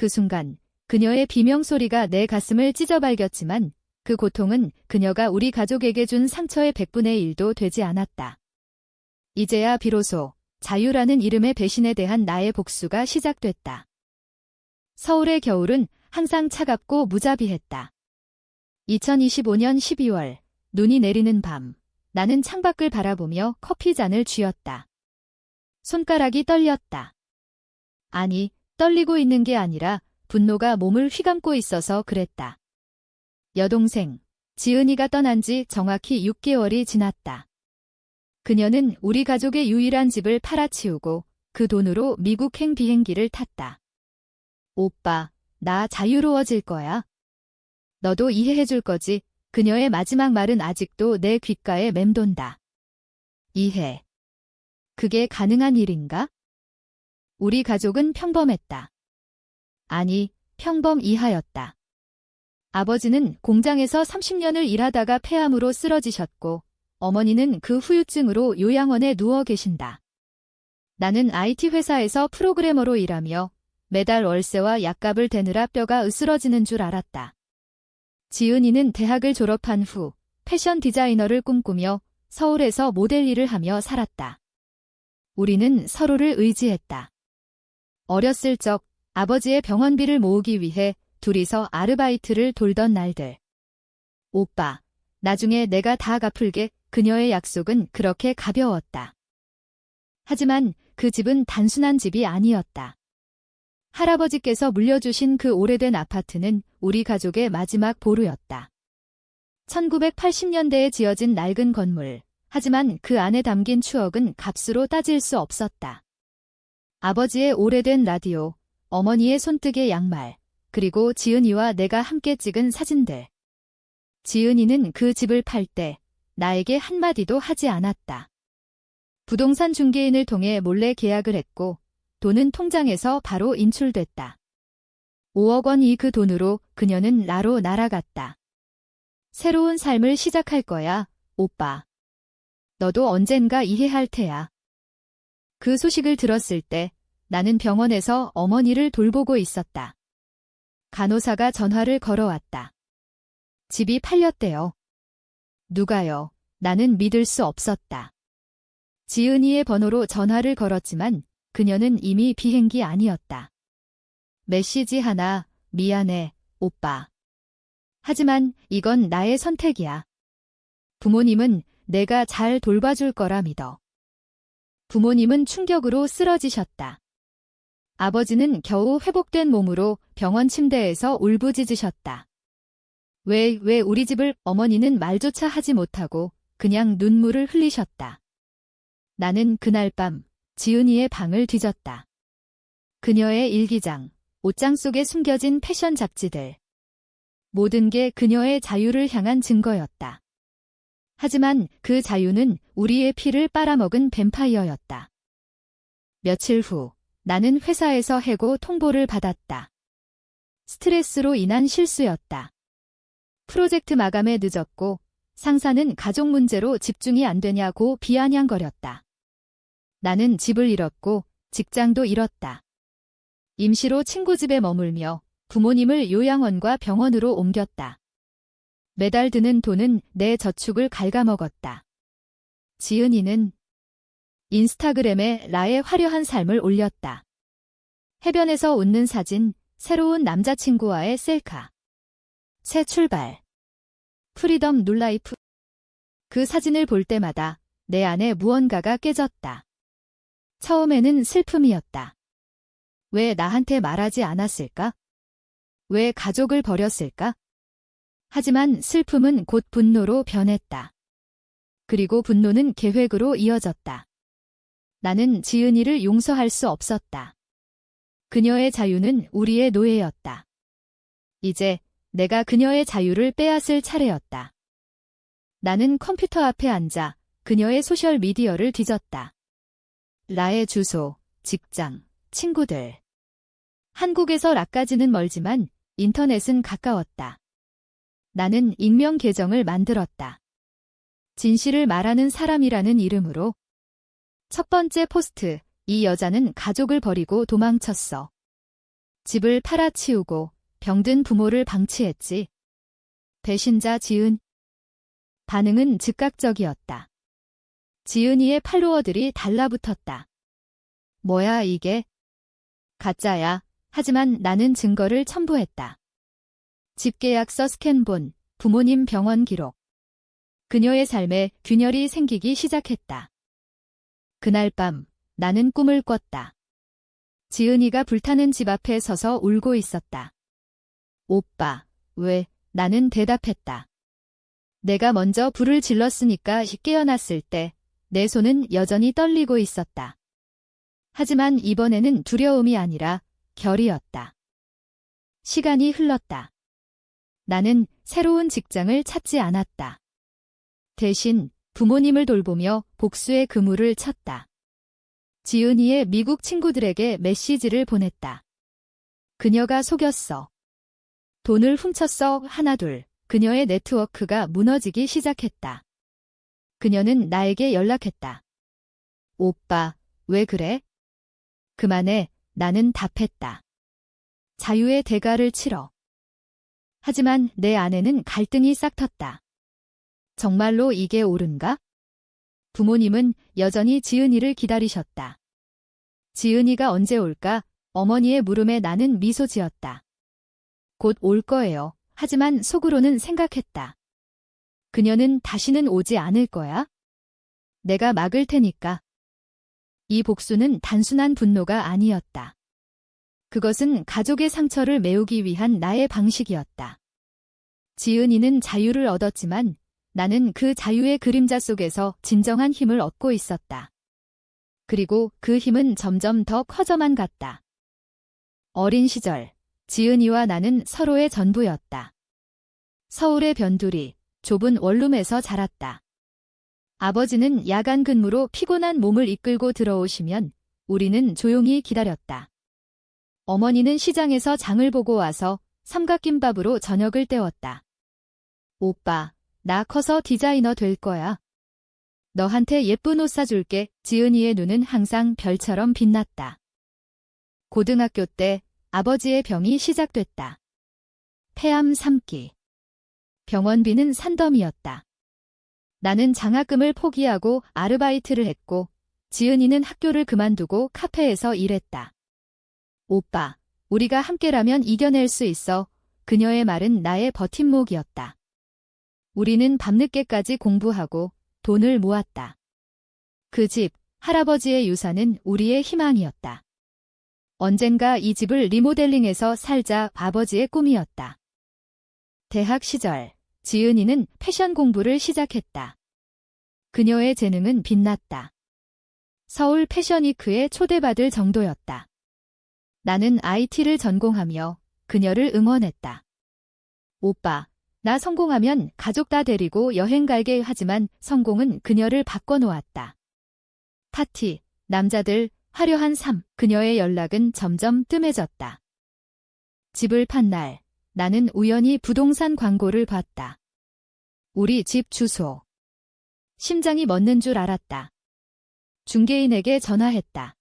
그 순간 그녀의 비명소리가 내 가슴을 찢어발겼지만 그 고통은 그녀가 우리 가족에게 준 상처의 100분의 1도 되지 않았다. 이제야 비로소 자유라는 이름의 배신에 대한 나의 복수가 시작됐다. 서울의 겨울은 항상 차갑고 무자비했다. 2025년 12월, 눈이 내리는 밤, 나는 창밖을 바라보며 커피잔을 쥐었다. 손가락이 떨렸다. 아니, 떨리고 있는 게 아니라 분노가 몸을 휘감고 있어서 그랬다. 여동생, 지은이가 떠난 지 정확히 6개월이 지났다. 그녀는 우리 가족의 유일한 집을 팔아치우고 그 돈으로 미국행 비행기를 탔다. 오빠, 나 자유로워질 거야. 너도 이해해줄 거지? 그녀의 마지막 말은 아직도 내 귓가에 맴돈다. 이해. 그게 가능한 일인가? 우리 가족은 평범했다. 아니, 평범 이하였다. 아버지는 공장에서 30년을 일하다가 폐암으로 쓰러지셨고, 어머니는 그 후유증으로 요양원에 누워 계신다. 나는 IT 회사에서 프로그래머로 일하며 매달 월세와 약값을 대느라 뼈가 으스러지는 줄 알았다. 지은이는 대학을 졸업한 후 패션 디자이너를 꿈꾸며 서울에서 모델 일을 하며 살았다. 우리는 서로를 의지했다. 어렸을 적 아버지의 병원비를 모으기 위해 둘이서 아르바이트를 돌던 날들. 오빠, 나중에 내가 다 갚을게. 그녀의 약속은 그렇게 가벼웠다. 하지만 그 집은 단순한 집이 아니었다. 할아버지께서 물려주신 그 오래된 아파트는 우리 가족의 마지막 보루였다. 1980년대에 지어진 낡은 건물, 하지만 그 안에 담긴 추억은 값으로 따질 수 없었다. 아버지의 오래된 라디오, 어머니의 손뜨개 양말, 그리고 지은이와 내가 함께 찍은 사진들. 지은이는 그 집을 팔 때 나에게 한마디도 하지 않았다. 부동산 중개인을 통해 몰래 계약을 했고 돈은 통장에서 바로 인출됐다. 5억 원이 그 돈으로 그녀는 나로 날아갔다. 새로운 삶을 시작할 거야, 오빠. 너도 언젠가 이해할 테야. 그 소식을 들었을 때 나는 병원에서 어머니를 돌보고 있었다. 간호사가 전화를 걸어왔다. 집이 팔렸대요. 누가요? 나는 믿을 수 없었다. 지은이의 번호로 전화를 걸었지만 그녀는 이미 비행기 아니었다. 메시지 하나, 미안해, 오빠. 하지만 이건 나의 선택이야. 부모님은 내가 잘 돌봐줄 거라 믿어. 부모님은 충격으로 쓰러지셨다. 아버지는 겨우 회복된 몸으로 병원 침대에서 울부짖으셨다. 왜 우리 집을? 어머니는 말조차 하지 못하고 그냥 눈물을 흘리셨다. 나는 그날 밤 지은이의 방을 뒤졌다. 그녀의 일기장, 옷장 속에 숨겨진 패션 잡지들. 모든 게 그녀의 자유를 향한 증거였다. 하지만 그 자유는 우리의 피를 빨아먹은 뱀파이어였다. 며칠 후 나는 회사에서 해고 통보를 받았다. 스트레스로 인한 실수였다. 프로젝트 마감에 늦었고 상사는 가족 문제로 집중이 안 되냐고 비아냥거렸다. 나는 집을 잃었고 직장도 잃었다. 임시로 친구 집에 머물며 부모님을 요양원과 병원으로 옮겼다. 매달 드는 돈은 내 저축을 갉아먹었다. 지은이는 인스타그램에 나의 화려한 삶을 올렸다. 해변에서 웃는 사진, 새로운 남자친구와의 셀카. 새 출발. 프리덤 뉴라이프. 그 사진을 볼 때마다 내 안에 무언가가 깨졌다. 처음에는 슬픔이었다. 왜 나한테 말하지 않았을까? 왜 가족을 버렸을까? 하지만 슬픔은 곧 분노로 변했다. 그리고 분노는 계획으로 이어졌다. 나는 지은이를 용서할 수 없었다. 그녀의 자유는 우리의 노예였다. 이제 내가 그녀의 자유를 빼앗을 차례였다. 나는 컴퓨터 앞에 앉아 그녀의 소셜미디어를 뒤졌다. 나의 주소, 직장, 친구들. 한국에서 락까지는 멀지만 인터넷은 가까웠다. 나는 익명 계정을 만들었다. 진실을 말하는 사람이라는 이름으로. 첫 번째 포스트, 이 여자는 가족을 버리고 도망쳤어. 집을 팔아치우고 병든 부모를 방치했지. 배신자 지은. 반응은 즉각적이었다. 지은이의 팔로워들이 달라붙었다. 뭐야 이게? 가짜야. 하지만 나는 증거를 첨부했다. 집계약서 스캔본, 부모님 병원 기록. 그녀의 삶에 균열이 생기기 시작했다. 그날 밤 나는 꿈을 꿨다. 지은이가 불타는 집 앞에 서서 울고 있었다. 오빠, 왜? 나는 대답했다. 내가 먼저 불을 질렀으니까 깨어났을 때 내 손은 여전히 떨리고 있었다. 하지만 이번에는 두려움이 아니라 결이었다. 시간이 흘렀다. 나는 새로운 직장을 찾지 않았다. 대신 부모님을 돌보며 복수의 그물을 쳤다. 지은이의 미국 친구들에게 메시지를 보냈다. 그녀가 속였어. 돈을 훔쳤어. 하나둘. 그녀의 네트워크가 무너지기 시작했다. 그녀는 나에게 연락했다. 오빠, 왜 그래? 그만해. 나는 답했다. 자유의 대가를 치러. 하지만 내 안에는 갈등이 싹 텄다. 정말로 이게 옳은가? 부모님은 여전히 지은이를 기다리셨다. 지은이가 언제 올까? 어머니의 물음에 나는 미소 지었다. 곧 올 거예요. 하지만 속으로는 생각했다. 그녀는 다시는 오지 않을 거야? 내가 막을 테니까. 이 복수는 단순한 분노가 아니었다. 그것은 가족의 상처를 메우기 위한 나의 방식이었다. 지은이는 자유를 얻었지만 나는 그 자유의 그림자 속에서 진정한 힘을 얻고 있었다. 그리고 그 힘은 점점 더 커져만 갔다. 어린 시절, 지은이와 나는 서로의 전부였다. 서울의 변두리, 좁은 원룸에서 자랐다. 아버지는 야간 근무로 피곤한 몸을 이끌고 들어오시면 우리는 조용히 기다렸다. 어머니는 시장에서 장을 보고 와서 삼각김밥으로 저녁을 때웠다. 오빠, 나 커서 디자이너 될 거야. 너한테 예쁜 옷 사줄게. 지은이의 눈은 항상 별처럼 빛났다. 고등학교 때 아버지의 병이 시작됐다. 폐암 3기. 병원비는 산더미였다. 나는 장학금을 포기하고 아르바이트를 했고 지은이는 학교를 그만두고 카페에서 일했다. 오빠, 우리가 함께라면 이겨낼 수 있어. 그녀의 말은 나의 버팀목이었다. 우리는 밤늦게까지 공부하고 돈을 모았다. 그 집, 할아버지의 유산은 우리의 희망이었다. 언젠가 이 집을 리모델링해서 살자. 아버지의 꿈이었다. 대학 시절, 지은이는 패션 공부를 시작했다. 그녀의 재능은 빛났다. 서울 패션위크에 초대받을 정도였다. 나는 IT를 전공하며 그녀를 응원했다. 오빠, 나 성공하면 가족 다 데리고 여행 갈게. 하지만 성공은 그녀를 바꿔놓았다. 파티, 남자들, 화려한 삶. 그녀의 연락은 점점 뜸해졌다. 집을 판 날, 나는 우연히 부동산 광고를 봤다. 우리 집 주소. 심장이 멎는 줄 알았다. 중개인에게 전화했다.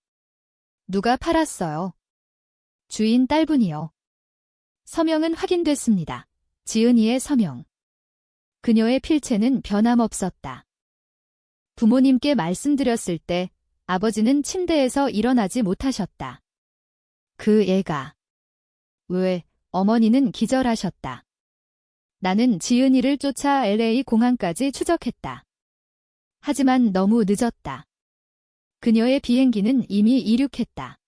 누가 팔았어요? 주인 딸분이요. 서명은 확인됐습니다. 지은이의 서명. 그녀의 필체는 변함없었다. 부모님께 말씀드렸을 때 아버지는 침대에서 일어나지 못하셨다. 그 애가. 왜? 어머니는 기절하셨다. 나는 지은이를 쫓아 LA 공항까지 추적했다. 하지만 너무 늦었다. 그녀의 비행기는 이미 이륙했다.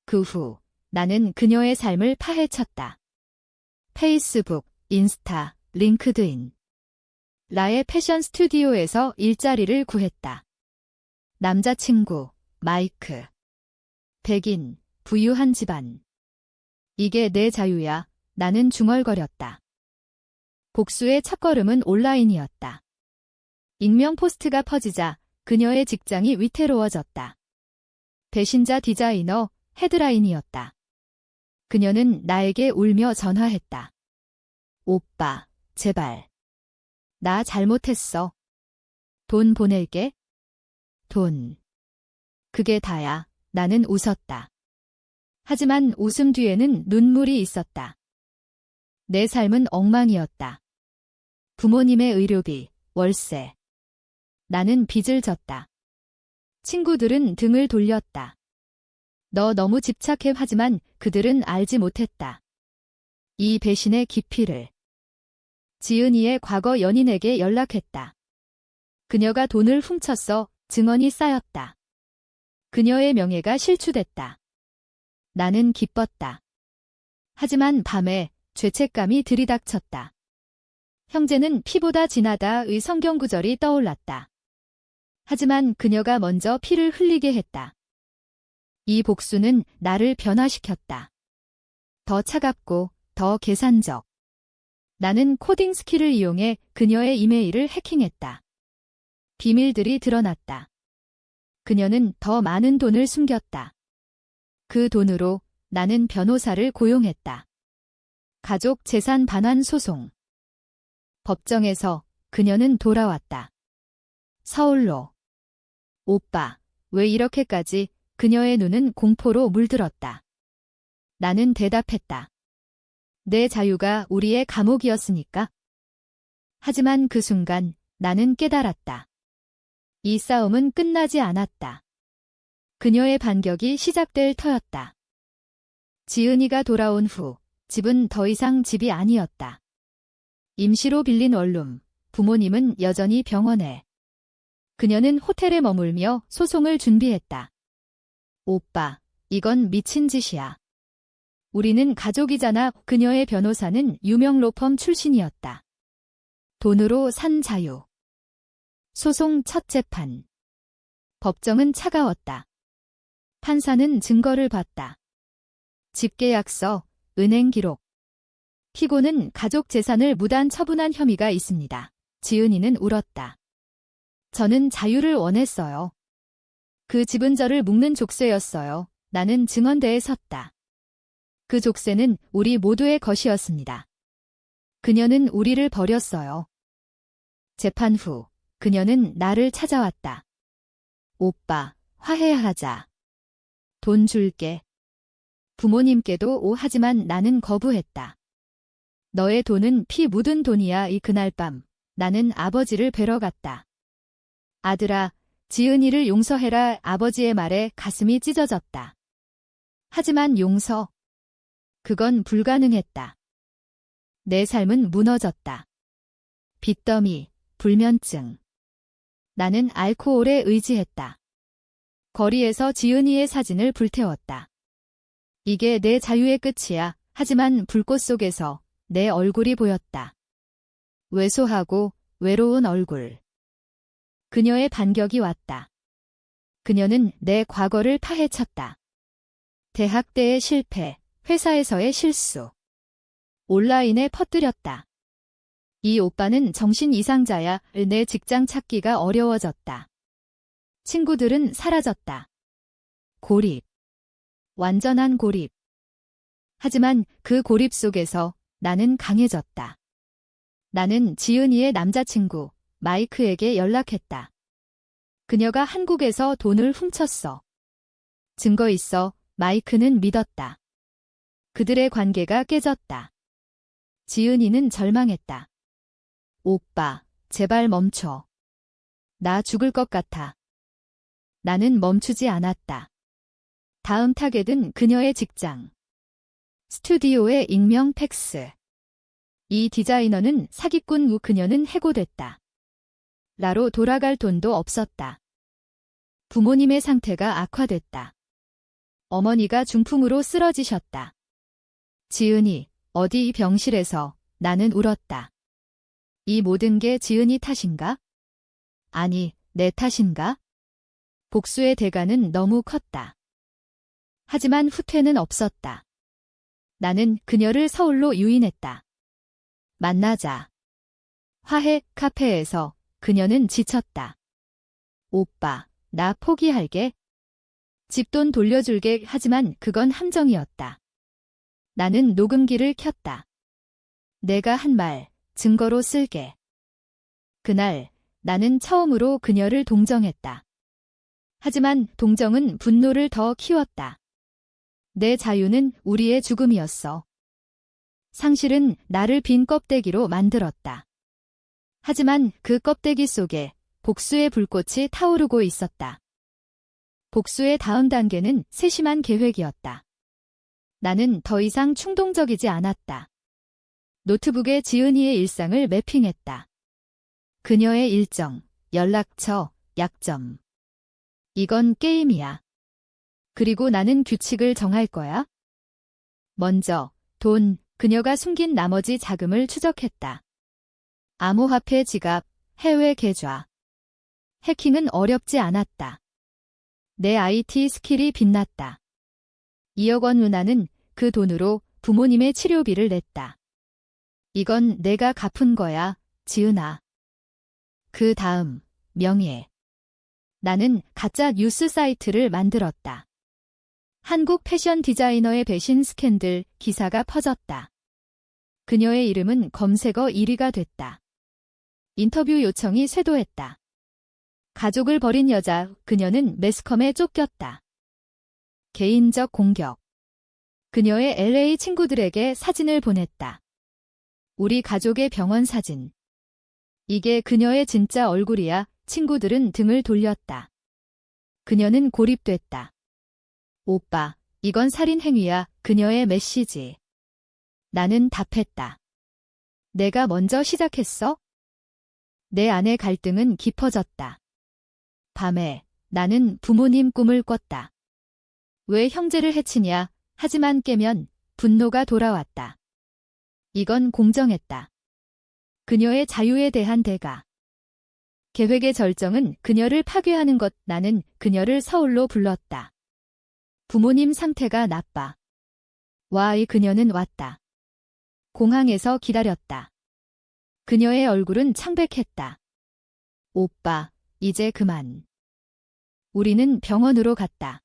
그 후 나는 그녀의 삶을 파헤쳤다. 페이스북, 인스타, 링크드인. 나의 패션 스튜디오에서 일자리를 구했다. 남자친구, 마이크. 백인, 부유한 집안. 이게 내 자유야. 나는 중얼거렸다. 복수의 첫걸음은 온라인이었다. 익명 포스트가 퍼지자 그녀의 직장이 위태로워졌다. 배신자 디자이너, 헤드라인이었다. 그녀는 나에게 울며 전화했다. 오빠, 제발. 나 잘못했어. 돈 보낼게. 돈. 그게 다야. 나는 웃었다. 하지만 웃음 뒤에는 눈물이 있었다. 내 삶은 엉망이었다. 부모님의 의료비, 월세. 나는 빚을 졌다. 친구들은 등을 돌렸다. 너 너무 집착해 하지만 그들은 알지 못했다. 이 배신의 깊이를. 지은이의 과거 연인에게 연락했다. 그녀가 돈을 훔쳤어 증언이 쌓였다. 그녀의 명예가 실추됐다. 나는 기뻤다. 하지만 밤에 죄책감이 들이닥쳤다. 형제는 피보다 진하다의 성경구절이 떠올랐다. 하지만 그녀가 먼저 피를 흘리게 했다. 이 복수는 나를 변화시켰다. 더 차갑고 더 계산적. 나는 코딩 스킬을 이용해 그녀의 이메일을 해킹했다. 비밀들이 드러났다. 그녀는 더 많은 돈을 숨겼다. 그 돈으로 나는 변호사를 고용했다. 가족 재산 반환 소송. 법정에서 그녀는 돌아왔다. 서울로. 오빠, 왜 이렇게까지? 그녀의 눈은 공포로 물들었다. 나는 대답했다. 내 자유가 우리의 감옥이었으니까. 하지만 그 순간 나는 깨달았다. 이 싸움은 끝나지 않았다. 그녀의 반격이 시작될 터였다. 지은이가 돌아온 후 집은 더 이상 집이 아니었다. 임시로 빌린 원룸, 부모님은 여전히 병원에. 그녀는 호텔에 머물며 소송을 준비했다. 오빠, 이건 미친 짓이야. 우리는 가족이잖아. 그녀의 변호사는 유명 로펌 출신이었다. 돈으로 산 자유. 소송 첫 재판. 법정은 차가웠다. 판사는 증거를 봤다. 집계약서, 은행 기록. 피고는 가족 재산을 무단 처분한 혐의가 있습니다. 지은이는 울었다. 저는 자유를 원했어요. 그 집은 저를 묶는 족쇄였어요. 나는 증언대에 섰다. 그 족쇄는 우리 모두의 것이었습니다. 그녀는 우리를 버렸어요. 재판 후 그녀는 나를 찾아왔다. 오빠, 화해하자. 돈 줄게. 부모님께도 하지만 나는 거부했다. 너의 돈은 피 묻은 돈이야. 그날 밤 나는 아버지를 뵈러 갔다. 아들아, 지은이를 용서해라. 아버지의 말에 가슴이 찢어졌다. 하지만 용서. 그건 불가능했다. 내 삶은 무너졌다. 빚더미, 불면증. 나는 알코올에 의지했다. 거리에서 지은이의 사진을 불태웠다. 이게 내 자유의 끝이야. 하지만 불꽃 속에서 내 얼굴이 보였다. 왜소하고 외로운 얼굴. 그녀의 반격이 왔다. 그녀는 내 과거를 파헤쳤다. 대학 때의 실패, 회사에서의 실수. 온라인에 퍼뜨렸다. 이 오빠는 정신 이상자야. 내 직장 찾기가 어려워졌다. 친구들은 사라졌다. 고립. 완전한 고립. 하지만 그 고립 속에서 나는 강해졌다. 나는 지은이의 남자친구 마이크에게 연락했다. 그녀가 한국에서 돈을 훔쳤어. 증거 있어. 마이크는 믿었다. 그들의 관계가 깨졌다. 지은이는 절망했다. 오빠, 제발 멈춰. 나 죽을 것 같아. 나는 멈추지 않았다. 다음 타겟은 그녀의 직장. 스튜디오의 익명 팩스. 이 디자이너는 사기꾼 후 그녀는 해고됐다. 나로 돌아갈 돈도 없었다. 부모님의 상태가 악화됐다. 어머니가 중풍으로 쓰러지셨다. 지은이, 어디 병실에서 나는 울었다. 이 모든 게 지은이 탓인가? 아니, 내 탓인가? 복수의 대가는 너무 컸다. 하지만 후퇴는 없었다. 나는 그녀를 서울로 유인했다. 만나자. 화해 카페에서 그녀는 지쳤다. 오빠, 나 포기할게. 집돈 돌려줄게. 하지만 그건 함정이었다. 나는 녹음기를 켰다. 내가 한 말, 증거로 쓸게. 그날 나는 처음으로 그녀를 동정했다. 하지만 동정은 분노를 더 키웠다. 내 자유는 우리의 죽음이었어. 상실은 나를 빈 껍데기로 만들었다. 하지만 그 껍데기 속에 복수의 불꽃이 타오르고 있었다. 복수의 다음 단계는 세심한 계획이었다. 나는 더 이상 충동적이지 않았다. 노트북에 지은이의 일상을 매핑했다. 그녀의 일정, 연락처, 약점. 이건 게임이야. 그리고 나는 규칙을 정할 거야. 먼저, 돈, 그녀가 숨긴 나머지 자금을 추적했다. 암호화폐 지갑, 해외 계좌. 해킹은 어렵지 않았다. 내 IT 스킬이 빛났다. 2억 원 은하는 그 돈으로 부모님의 치료비를 냈다. 이건 내가 갚은 거야, 지은아. 그 다음, 명예. 나는 가짜 뉴스 사이트를 만들었다. 한국 패션 디자이너의 배신 스캔들 기사가 퍼졌다. 그녀의 이름은 검색어 1위가 됐다. 인터뷰 요청이 쇄도했다. 가족을 버린 여자, 그녀는 매스컴에 쫓겼다. 개인적 공격. 그녀의 LA 친구들에게 사진을 보냈다. 우리 가족의 병원 사진. 이게 그녀의 진짜 얼굴이야. 친구들은 등을 돌렸다. 그녀는 고립됐다. 오빠, 이건 살인 행위야. 그녀의 메시지. 나는 답했다. 내가 먼저 시작했어? 내 안의 갈등은 깊어졌다. 밤에 나는 부모님 꿈을 꿨다. 왜 형제를 해치냐? 하지만 깨면 분노가 돌아왔다. 이건 공정했다. 그녀의 자유에 대한 대가. 계획의 절정은 그녀를 파괴하는 것. 나는 그녀를 서울로 불렀다. 부모님 상태가 나빠. 그녀는 왔다. 공항에서 기다렸다. 그녀의 얼굴은 창백했다. 오빠, 이제 그만. 우리는 병원으로 갔다.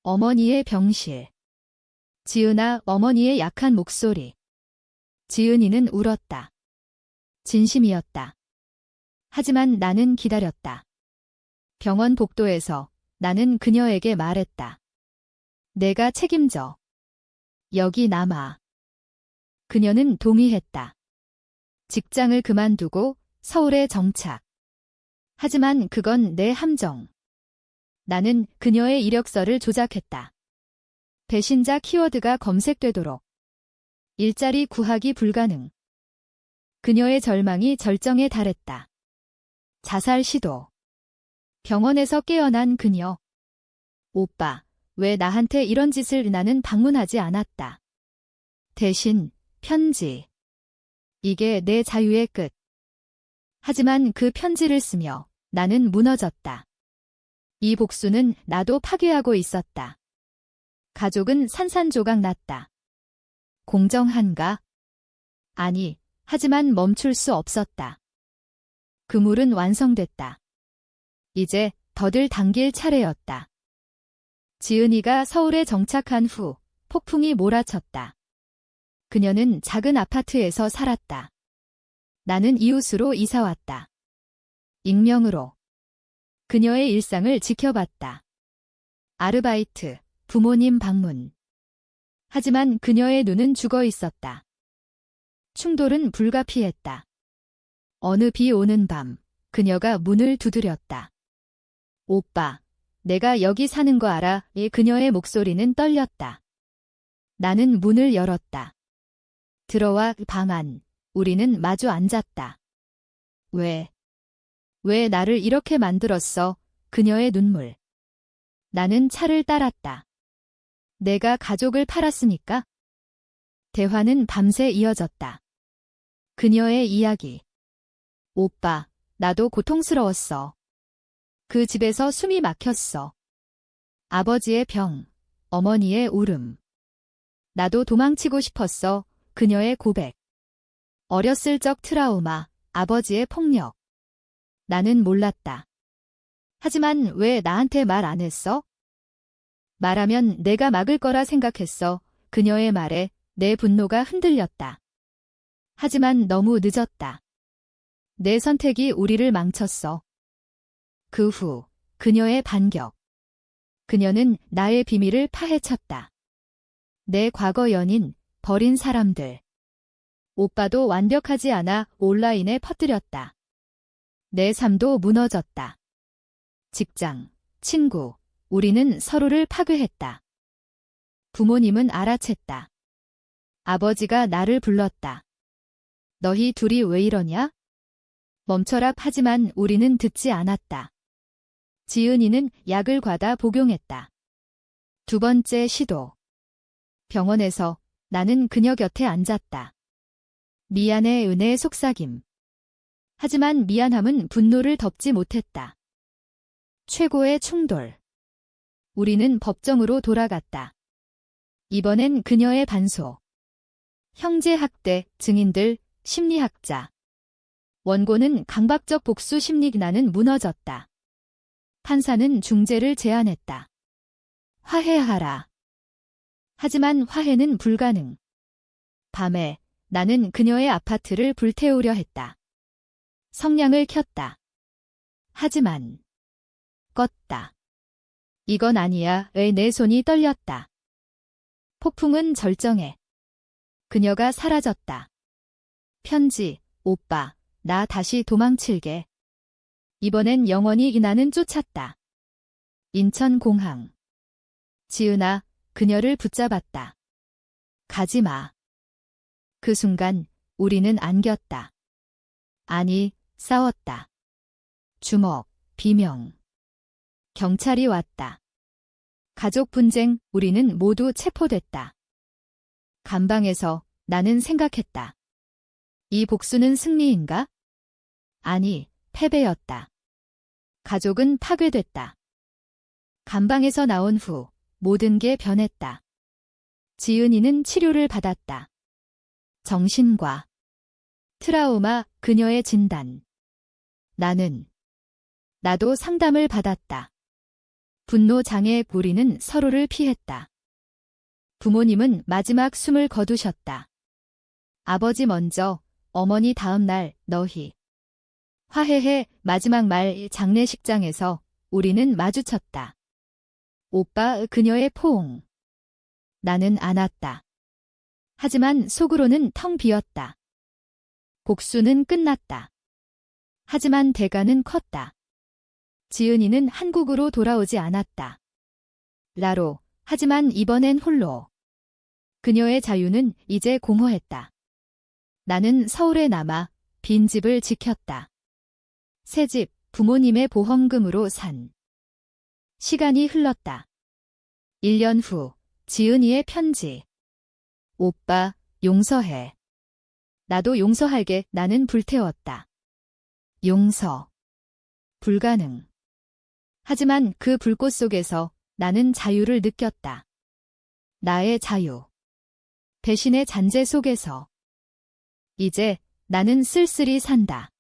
어머니의 병실. 지은아, 어머니의 약한 목소리. 지은이는 울었다. 진심이었다. 하지만 나는 기다렸다. 병원 복도에서 나는 그녀에게 말했다. 내가 책임져. 여기 남아. 그녀는 동의했다. 직장을 그만두고 서울에 정착. 하지만 그건 내 함정. 나는 그녀의 이력서를 조작했다. 배신자 키워드가 검색되도록. 일자리 구하기 불가능. 그녀의 절망이 절정에 달했다. 자살 시도. 병원에서 깨어난 그녀. 오빠, 왜 나한테 이런 짓을. 나는 방문하지 않았다. 대신 편지. 이게 내 자유의 끝. 하지만 그 편지를 쓰며 나는 무너졌다. 이 복수는 나도 파괴하고 있었다. 가족은 산산조각 났다. 공정한가? 아니, 하지만 멈출 수 없었다. 그물은 완성됐다. 이제 덫을 당길 차례였다. 지은이가 서울에 정착한 후 폭풍이 몰아쳤다. 그녀는 작은 아파트에서 살았다. 나는 이웃으로 이사왔다. 익명으로. 그녀의 일상을 지켜봤다. 아르바이트, 부모님 방문. 하지만 그녀의 눈은 죽어 있었다. 충돌은 불가피했다. 어느 비 오는 밤, 그녀가 문을 두드렸다. 오빠, 내가 여기 사는 거 알아? 그녀의 목소리는 떨렸다. 나는 문을 열었다. 들어와. 방 안. 우리는 마주 앉았다. 왜 나를 이렇게 만들었어? 그녀의 눈물. 나는 차를 따랐다. 내가 가족을 팔았으니까? 대화는 밤새 이어졌다. 그녀의 이야기. 오빠, 나도 고통스러웠어. 그 집에서 숨이 막혔어. 아버지의 병, 어머니의 울음. 나도 도망치고 싶었어. 그녀의 고백. 어렸을 적 트라우마, 아버지의 폭력. 나는 몰랐다. 하지만 왜 나한테 말 안 했어? 말하면 내가 막을 거라 생각했어. 그녀의 말에 내 분노가 흔들렸다. 하지만 너무 늦었다. 내 선택이 우리를 망쳤어. 그 후, 그녀의 반격. 그녀는 나의 비밀을 파헤쳤다. 내 과거 연인, 버린 사람들. 오빠도 완벽하지 않아 온라인에 퍼뜨렸다. 내 삶도 무너졌다. 직장, 친구, 우리는 서로를 파괴했다. 부모님은 알아챘다. 아버지가 나를 불렀다. 너희 둘이 왜 이러냐? 멈춰라. 하지만 우리는 듣지 않았다. 지은이는 약을 과다 복용했다. 두 번째 시도. 병원에서 나는 그녀 곁에 앉았다. 미안해. 은혜의 속삭임. 하지만 미안함은 분노를 덮지 못했다. 최고의 충돌. 우리는 법정으로 돌아갔다. 이번엔 그녀의 반소. 형제 학대, 증인들, 심리학자. 원고는 강박적 복수 심리. 나는 무너졌다. 판사는 중재를 제안했다. 화해하라. 하지만 화해는 불가능. 밤에 나는 그녀의 아파트를 불태우려 했다. 성냥을 켰다. 하지만 껐다. 이건 아니야. 왜 내 손이 떨렸다. 폭풍은 절정해. 그녀가 사라졌다. 편지. 오빠, 나 다시 도망칠게. 이번엔 영원히. 나는 쫓았다. 인천공항. 지은아, 그녀를 붙잡았다. 가지마. 그 순간 우리는 안겼다. 아니, 싸웠다. 주먹, 비명. 경찰이 왔다. 가족 분쟁. 우리는 모두 체포됐다. 감방에서 나는 생각했다. 이 복수는 승리인가? 아니, 패배였다. 가족은 파괴됐다. 감방에서 나온 후 모든 게 변했다. 지은이는 치료를 받았다. 정신과 트라우마. 그녀의 진단. 나도 상담을 받았다. 분노 장애. 우리는 서로를 피했다. 부모님은 마지막 숨을 거두셨다. 아버지 먼저, 어머니 다음 날. 너희 화해해. 마지막 말. 장례식장에서 우리는 마주쳤다. 오빠. 그녀의 포옹. 나는 안았다. 하지만 속으로는 텅 비었다. 복수는 끝났다. 하지만 대가는 컸다. 지은이는 한국으로 돌아오지 않았다. 라로. 하지만 이번엔 홀로. 그녀의 자유는 이제 공허했다. 나는 서울에 남아 빈집을 지켰다. 새 집, 부모님의 보험금으로 산. 시간이 흘렀다. 1년 후, 지은이의 편지. 오빠, 용서해. 나도 용서할게. 나는 불태웠다. 용서. 불가능. 하지만 그 불꽃 속에서 나는 자유를 느꼈다. 나의 자유. 배신의 잔재 속에서. 이제 나는 쓸쓸히 산다.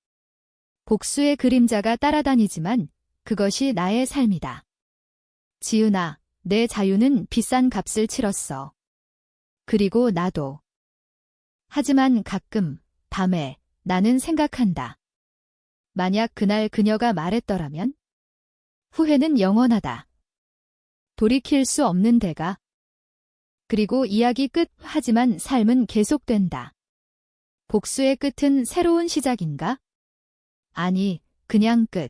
복수의 그림자가 따라다니지만 그것이 나의 삶이다. 지은아, 내 자유는 비싼 값을 치렀어. 그리고 나도. 하지만 가끔 밤에 나는 생각한다. 만약 그날 그녀가 말했더라면? 후회는 영원하다. 돌이킬 수 없는 대가. 그리고 이야기 끝. 하지만 삶은 계속된다. 복수의 끝은 새로운 시작인가? 아니, 그냥 끝.